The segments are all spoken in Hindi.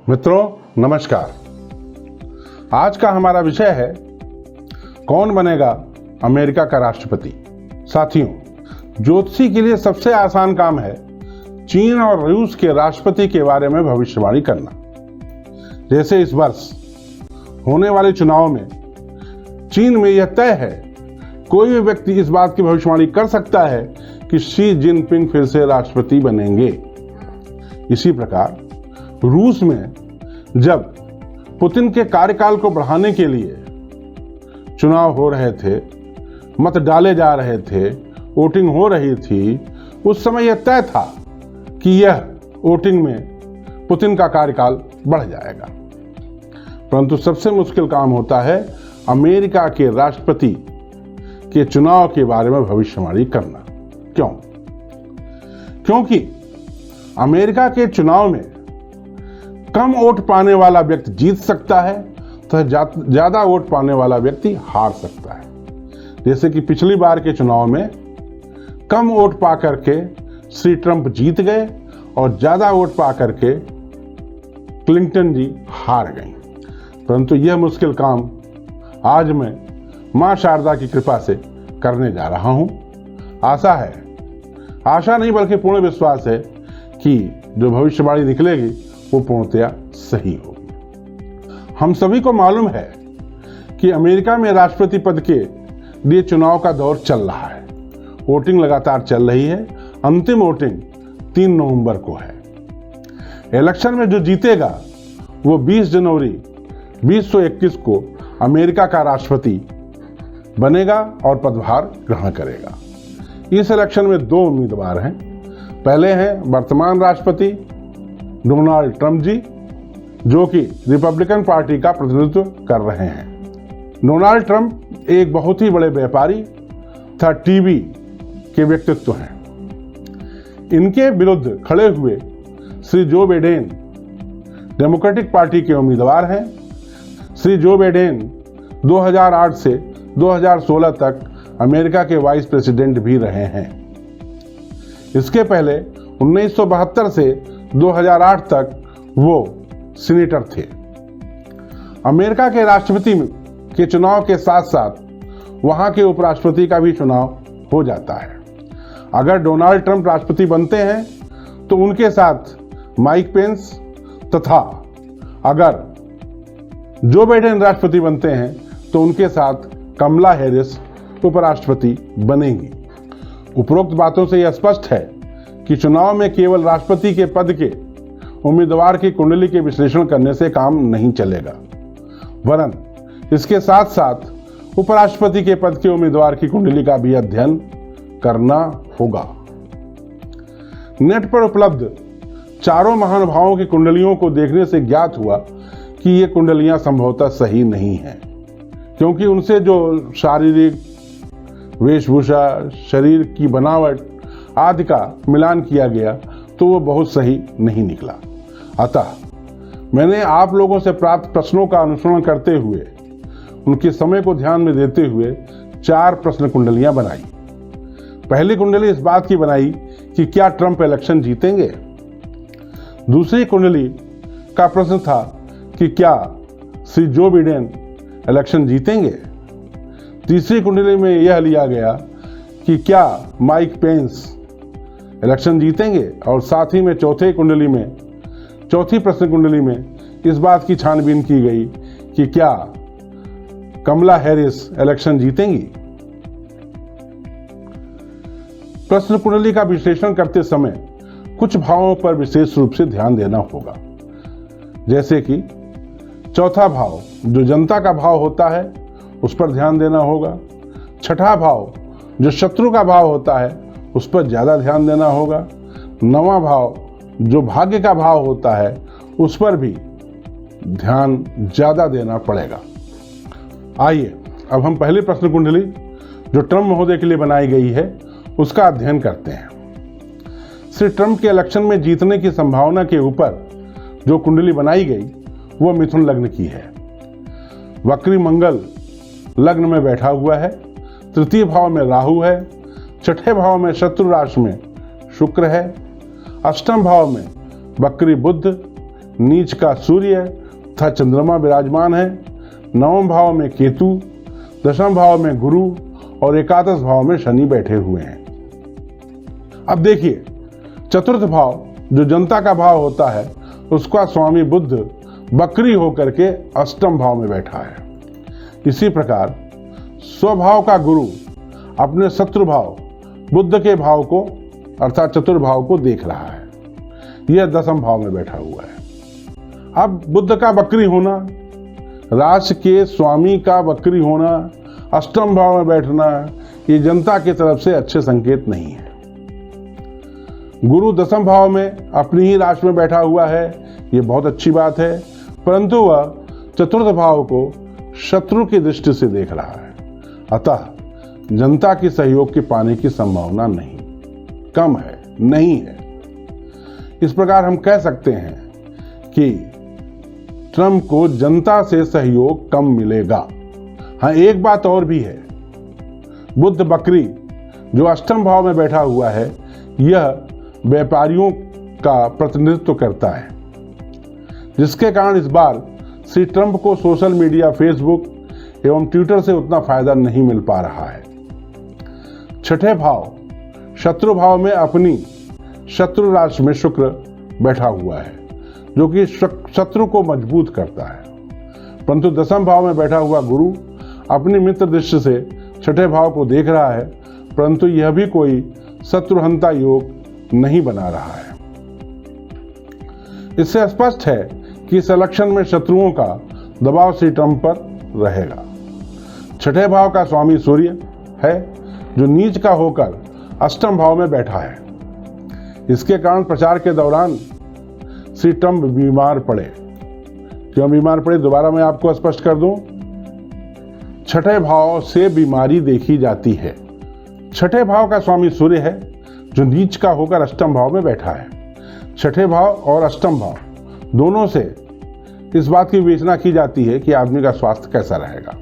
मित्रों नमस्कार। आज का हमारा विषय है कौन बनेगा अमेरिका का राष्ट्रपति। साथियों, ज्योतिषी के लिए सबसे आसान काम है चीन और रूस के राष्ट्रपति के बारे में भविष्यवाणी करना। जैसे इस वर्ष होने वाले चुनाव में चीन में यह तय है, कोई भी व्यक्ति इस बात की भविष्यवाणी कर सकता है कि शी जिनपिंग फिर से राष्ट्रपति बनेंगे। इसी प्रकार रूस में जब पुतिन के कार्यकाल को बढ़ाने के लिए चुनाव हो रहे थे, मत डाले जा रहे थे, वोटिंग हो रही थी, उस समय यह तय था कि यह वोटिंग में पुतिन का कार्यकाल बढ़ जाएगा। परंतु सबसे मुश्किल काम होता है अमेरिका के राष्ट्रपति के चुनाव के बारे में भविष्यवाणी करना। क्यों? क्योंकि अमेरिका के चुनाव में कम वोट पाने वाला व्यक्ति जीत सकता है तो ज्यादा वोट पाने वाला व्यक्ति हार सकता है। जैसे कि पिछली बार के चुनाव में कम वोट पा करके श्री ट्रंप जीत गए और ज्यादा वोट पा करके क्लिंटन जी हार गई। परंतु यह मुश्किल काम आज मैं मां शारदा की कृपा से करने जा रहा हूं। आशा नहीं बल्कि पूर्ण विश्वास है कि जो भविष्यवाणी निकलेगी वो पूर्णतया सही होगी। हम सभी को मालूम है कि अमेरिका में राष्ट्रपति पद के लिए चुनाव का दौर चल रहा है। वोटिंग लगातार चल रही है। अंतिम वोटिंग 3 नवंबर को है। इलेक्शन में जो जीतेगा वो 20 जनवरी 2021 को अमेरिका का राष्ट्रपति बनेगा और पदभार ग्रहण करेगा। इस इलेक्शन में 2 उम्मीदवार हैं। पहले हैं वर्तमान राष्ट्रपति डोनाल्ड ट्रंप जी, जो कि रिपब्लिकन पार्टी का प्रतिनिधित्व कर रहे हैं। डोनाल्ड ट्रंप एक बहुत ही बड़े व्यापारी तथा टीवी के व्यक्तित्व हैं। इनके विरुद्ध खड़े हुए Shri Joe Biden democratic party के उम्मीदवार हैं। श्री जो बाइडेन 2008 से 2016 तक अमेरिका के वाइस प्रेसिडेंट भी रहे हैं। इसके पहले 1972 से 2008 तक वो सीनेटर थे। अमेरिका के राष्ट्रपति के चुनाव के साथ साथ वहां के उपराष्ट्रपति का भी चुनाव हो जाता है। अगर डोनाल्ड ट्रंप राष्ट्रपति बनते हैं तो उनके साथ माइक पेंस तथा अगर जो बाइडेन राष्ट्रपति बनते हैं तो उनके साथ कमला हैरिस उपराष्ट्रपति बनेंगी। उपरोक्त बातों से यह स्पष्ट है कि चुनाव में केवल राष्ट्रपति के पद के उम्मीदवार की कुंडली के विश्लेषण करने से काम नहीं चलेगा, वरन इसके साथ साथ उपराष्ट्रपति के पद के उम्मीदवार की कुंडली का भी अध्ययन करना होगा। नेट पर उपलब्ध चारों महानुभावों की कुंडलियों को देखने से ज्ञात हुआ कि ये कुंडलियां संभवतः सही नहीं हैं, क्योंकि उनसे जो शारीरिक वेशभूषा, शरीर की बनावट आदि का मिलान किया गया तो वो बहुत सही नहीं निकला। अतः मैंने आप लोगों से प्राप्त प्रश्नों का अनुसरण करते हुए उनके समय को ध्यान में देते हुए 4 प्रश्न कुंडलियां बनाई। पहली कुंडली इस बात की बनाई कि क्या ट्रंप इलेक्शन जीतेंगे। दूसरी कुंडली का प्रश्न था कि क्या श्री जो बाइडेन इलेक्शन जीतेंगे। तीसरी कुंडली में यह लिया गया कि क्या माइक पेंस इलेक्शन जीतेंगे और साथ ही में चौथी प्रश्न कुंडली में इस बात की छानबीन की गई कि क्या कमला हैरिस इलेक्शन जीतेंगी। प्रश्न कुंडली का विश्लेषण करते समय कुछ भावों पर विशेष रूप से ध्यान देना होगा। जैसे कि चौथा भाव जो जनता का भाव होता है उस पर ध्यान देना होगा। छठा भाव जो शत्रु का भाव होता है उस पर ज्यादा ध्यान देना होगा। 9वां भाव जो भाग्य का भाव होता है उस पर भी ध्यान ज्यादा देना पड़ेगा। आइए अब हम पहली प्रश्न कुंडली जो ट्रंप महोदय के लिए बनाई गई है उसका अध्ययन करते हैं। श्री ट्रंप के इलेक्शन में जीतने की संभावना के ऊपर जो कुंडली बनाई गई वो मिथुन लग्न की है। वक्री मंगल लग्न में बैठा हुआ है। तृतीय भाव में राहु है। छठे भाव में शत्रु राशि में शुक्र है। अष्टम भाव में वक्री बुध, नीच का सूर्य तथा चंद्रमा विराजमान है। नवम भाव में केतु, दशम भाव में गुरु और एकादश भाव में शनि बैठे हुए हैं। अब देखिए, चतुर्थ भाव जो जनता का भाव होता है, उसका स्वामी बुध वक्री होकर के अष्टम भाव में बैठा है। इसी प्रकार स्वभाव का गुरु अपने शत्रु भाव बुध के भाव को अर्थात चतुर्भाव को देख रहा है। यह दशम भाव में बैठा हुआ है। अब बुध का वक्री होना, राशि के स्वामी का वक्री होना, अष्टम भाव में बैठना, ये जनता की तरफ से अच्छे संकेत नहीं है। गुरु दशम भाव में अपनी ही राशि में बैठा हुआ है, ये बहुत अच्छी बात है, परंतु वह चतुर्थ भाव को शत्रु की दृष्टि से देख रहा है। अतः जनता की सहयोग के पाने की संभावना नहीं, कम है, नहीं है। इस प्रकार हम कह सकते हैं कि ट्रंप को जनता से सहयोग कम मिलेगा। हाँ, एक बात और भी है, बुध वक्री जो अष्टम भाव में बैठा हुआ है, यह व्यापारियों का प्रतिनिधित्व करता है, जिसके कारण इस बार श्री ट्रंप को सोशल मीडिया, फेसबुक एवं ट्विटर से उतना फायदा नहीं मिल पा रहा है। छठे भाव शत्रु भाव में अपनी शत्रु राशि में शुक्र बैठा हुआ है, जो कि शत्रु को मजबूत करता है। परंतु दशम भाव में बैठा हुआ गुरु अपनी मित्र दृष्टि से छठे भाव को देख रहा है, परंतु यह भी कोई शत्रुहंता योग नहीं बना रहा है। इससे स्पष्ट है कि इस इलेक्शन में शत्रुओं का दबाव श्री ट्रंप पर रहेगा। छठे भाव का स्वामी सूर्य है, जो नीच का होकर अष्टम भाव में बैठा है। इसके कारण प्रचार के दौरान श्री ट्रंप बीमार पड़े। क्यों बीमार पड़े, दोबारा मैं आपको स्पष्ट कर दूं। छठे भाव से बीमारी देखी जाती है। छठे भाव का स्वामी सूर्य है, जो नीच का होकर अष्टम भाव में बैठा है। छठे भाव और अष्टम भाव दोनों से इस बात की विवेचना की जाती है कि आदमी का स्वास्थ्य कैसा रहेगा।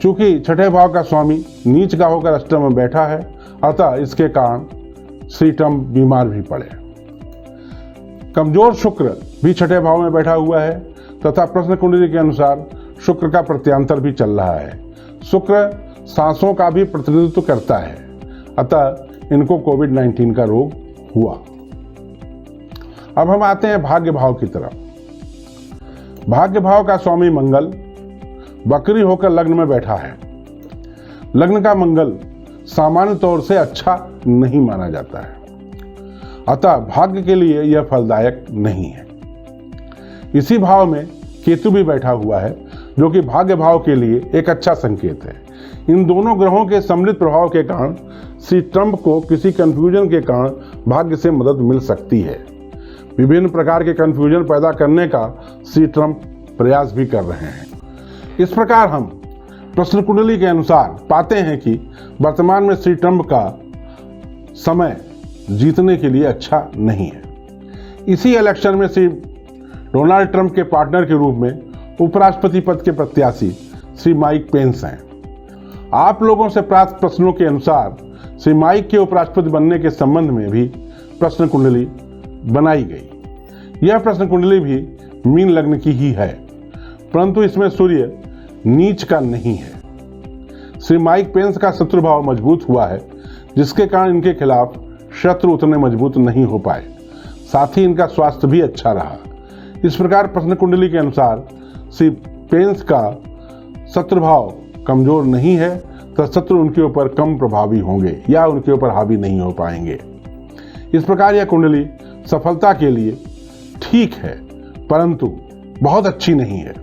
चूंकि छठे भाव का स्वामी नीच का होकर अष्टम में बैठा है, अतः इसके कारण श्री ट्रंप बीमार भी पड़े। कमजोर शुक्र भी छठे भाव में बैठा हुआ है तथा प्रश्न कुंडली के अनुसार शुक्र का प्रत्यांतर भी चल रहा है। शुक्र सांसों का भी प्रतिनिधित्व करता है, अतः इनको कोविड-19 का रोग हुआ। अब हम आते हैं भाग्य भाव की तरफ। भाग्य भाव का स्वामी मंगल वक्री होकर लग्न में बैठा है। लग्न का मंगल सामान्य तौर से अच्छा नहीं माना जाता है, अतः भाग्य के लिए यह फलदायक नहीं है। इसी भाव में केतु भी बैठा हुआ है, जो कि भाग्य भाव के लिए एक अच्छा संकेत है। इन दोनों ग्रहों के सम्मिलित प्रभाव के कारण श्री ट्रंप को किसी कंफ्यूजन के कारण भाग्य से मदद मिल सकती है। विभिन्न प्रकार के कंफ्यूजन पैदा करने का श्री ट्रंप प्रयास भी कर रहे हैं। इस प्रकार हम प्रश्न कुंडली के अनुसार पाते हैं कि वर्तमान में श्री ट्रंप का समय जीतने के लिए अच्छा नहीं है। इसी इलेक्शन में श्री डोनाल्ड ट्रंप के पार्टनर के रूप में उपराष्ट्रपति पद के प्रत्याशी श्री माइक पेंस हैं। आप लोगों से प्राप्त प्रश्नों के अनुसार श्री माइक के उपराष्ट्रपति बनने के संबंध में भी प्रश्न कुंडली बनाई गई। यह प्रश्न कुंडली भी मीन लग्न की ही है, परंतु इसमें सूर्य नीच का नहीं है। श्री माइक पेंस का शत्रु भाव मजबूत हुआ है, जिसके कारण इनके खिलाफ शत्रु उतने मजबूत नहीं हो पाए। साथ ही इनका स्वास्थ्य भी अच्छा रहा। इस प्रकार प्रश्न कुंडली के अनुसार श्री पेंस का शत्रु भाव कमजोर नहीं है, तो शत्रु उनके ऊपर कम प्रभावी होंगे या उनके ऊपर हावी नहीं हो पाएंगे। इस प्रकार यह कुंडली सफलता के लिए ठीक है, परंतु बहुत अच्छी नहीं है।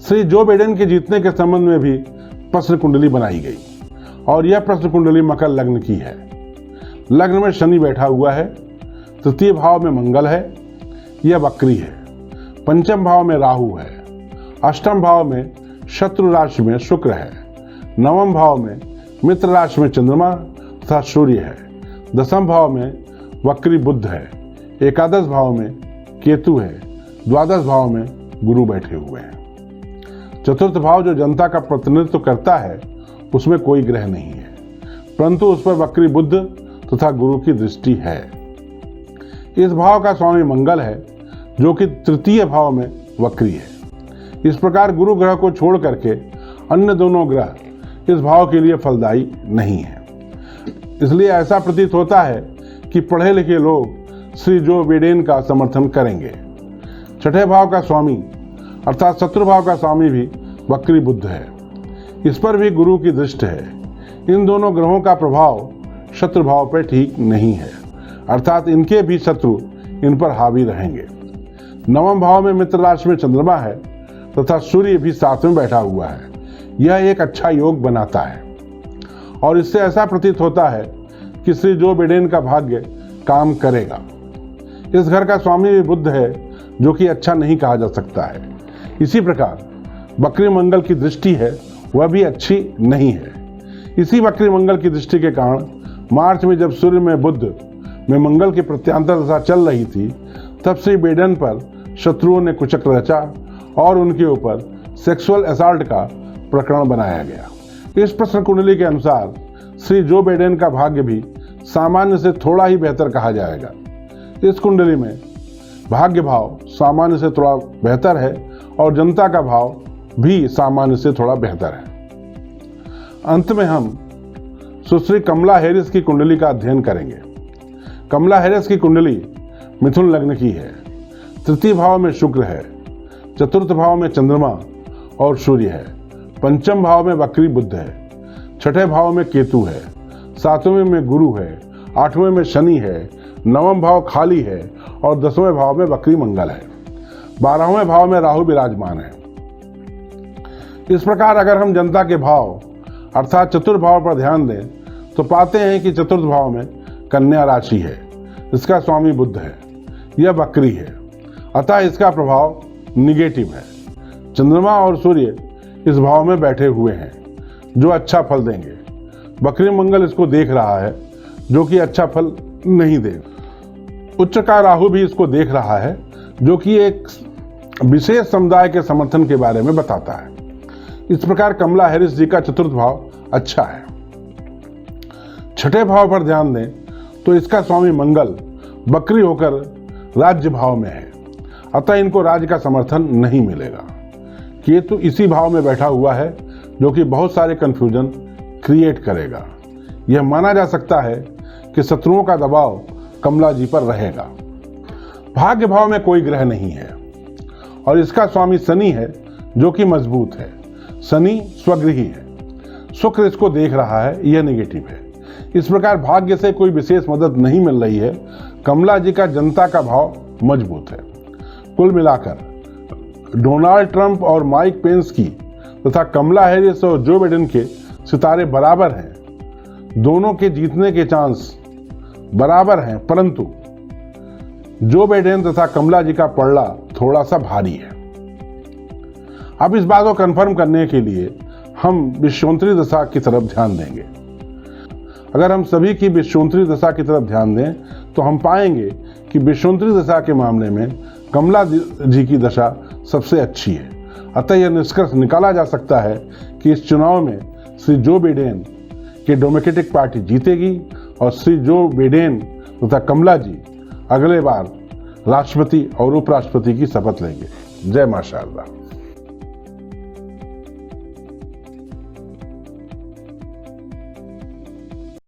श्री जो बाइडेन के जीतने के संबंध में भी प्रश्न कुंडली बनाई गई, और यह प्रश्न कुंडली मकर लग्न की है। लग्न में शनि बैठा हुआ है, तृतीय भाव में मंगल है, यह वक्री है। पंचम भाव में राहु है, अष्टम भाव में शत्रु राशि में शुक्र है, नवम भाव में मित्र राशि में चंद्रमा तथा सूर्य है, दशम भाव में वक्री बुध है, एकादश भाव में केतु है, द्वादश भाव में गुरु बैठे हुए हैं। चतुर्थ भाव जो जनता का प्रतिनिधित्व करता है, उसमें कोई ग्रह नहीं है, परंतु उस पर वक्री बुध तथा गुरु की दृष्टि है। इस भाव का स्वामी मंगल है, जो कि तृतीय भाव में वक्री है। इस प्रकार गुरु ग्रह को छोड़ करके अन्य दोनों ग्रह इस भाव के लिए फलदायी नहीं है। इसलिए ऐसा प्रतीत होता है कि पढ़े लिखे लोग श्री जो बिडेन का समर्थन करेंगे। छठे भाव का स्वामी अर्थात शत्रु भाव का स्वामी भी वक्री बुध है। इस पर भी गुरु की दृष्टि है। इन दोनों ग्रहों का प्रभाव शत्रु भाव पर ठीक नहीं है, अर्थात इनके भी शत्रु इन पर हावी रहेंगे। नवम भाव में मित्र राशि में चंद्रमा है तथा सूर्य भी साथ में बैठा हुआ है। यह एक अच्छा योग बनाता है और इससे ऐसा प्रतीत होता है कि श्री जो बिडेन का भाग्य काम करेगा। इस घर का स्वामी भी बुध है, जो कि अच्छा नहीं कहा जा सकता है। इसी प्रकार वक्री मंगल की दृष्टि है, वह भी अच्छी नहीं है। इसी वक्री मंगल की दृष्टि के कारण मार्च में जब सूर्य में बुध में मंगल की प्रत्यांतर दशा चल रही थी, तब श्री बिडेन पर शत्रुओं ने कुचक्र रचा और उनके ऊपर सेक्सुअल असॉल्ट का प्रकरण बनाया गया। इस प्रश्न कुंडली के अनुसार श्री जो बिडेन का भाग्य भी सामान्य से थोड़ा ही बेहतर कहा जाएगा। इस कुंडली में भाग्य भाव सामान्य से थोड़ा बेहतर है और जनता का भाव भी सामान्य से थोड़ा बेहतर है। अंत में हम सुश्री कमला हैरिस की कुंडली का अध्ययन करेंगे। कमला हैरिस की कुंडली मिथुन लग्न की है। तृतीय भाव में शुक्र है, चतुर्थ भाव में चंद्रमा और सूर्य है, पंचम भाव में वक्री बुध है, छठे भाव में केतु है, सातवें में गुरु है, आठवें में शनि है, नवम भाव खाली है और 10वें भाव में वक्री मंगल है, 12वें भाव में राहु विराजमान है। इस प्रकार अगर हम जनता के भाव अर्थात चतुर्थ भाव पर ध्यान दें तो पाते हैं कि चतुर्थ भाव में कन्या राशि है, इसका स्वामी बुध है, यह वक्री है, अतः इसका प्रभाव निगेटिव है। चंद्रमा और सूर्य इस भाव में बैठे हुए हैं जो अच्छा फल देंगे। वक्री मंगल इसको देख रहा है जो कि अच्छा फल नहीं देगा। उच्च का राहु भी इसको देख रहा है जो कि एक विशेष समुदाय के समर्थन के बारे में बताता है। इस प्रकार कमला हैरिस जी का चतुर्थ भाव अच्छा है। छठे भाव पर ध्यान दें तो इसका स्वामी मंगल वक्री होकर राज्य भाव में है, अतः इनको राज्य का समर्थन नहीं मिलेगा। केतु इसी भाव में बैठा हुआ है जो कि बहुत सारे कंफ्यूजन क्रिएट करेगा। यह माना जा सकता है कि शत्रुओं का दबाव कमला जी पर रहेगा। भाग्य भाव में कोई ग्रह नहीं है और इसका स्वामी शनि है जो कि मजबूत है। शनि स्वगृही है, शुक्र इसको देख रहा है, यह नेगेटिव है। इस प्रकार भाग्य से कोई विशेष मदद नहीं मिल रही है। कमला जी का जनता का भाव मजबूत है। कुल मिलाकर डोनाल्ड ट्रंप और माइक पेंस की तथा कमला हैरिस और जो बिडेन के सितारे बराबर हैं। दोनों के जीतने के चांस बराबर हैं, परंतु जो बिडेन तथा कमला जी का पलड़ा थोड़ा सा भारी है। अब इस बात को कंफर्म करने के लिए हम विश्वोत्तरी दशा की तरफ ध्यान देंगे। अगर हम सभी की विश्वोत्तरी दशा की तरफ ध्यान दें तो हम पाएंगे कि विश्वोत्तरी दशा के मामले में कमला जी की दशा सबसे अच्छी है। अतः यह निष्कर्ष निकाला जा सकता है कि इस चुनाव में श्री जो बिडेन की डेमोक्रेटिक पार्टी जीतेगी और श्री जो बिडेन तथा कमला जी अगले बार राष्ट्रपति और उपराष्ट्रपति की शपथ लेंगे। जय मां शारदा।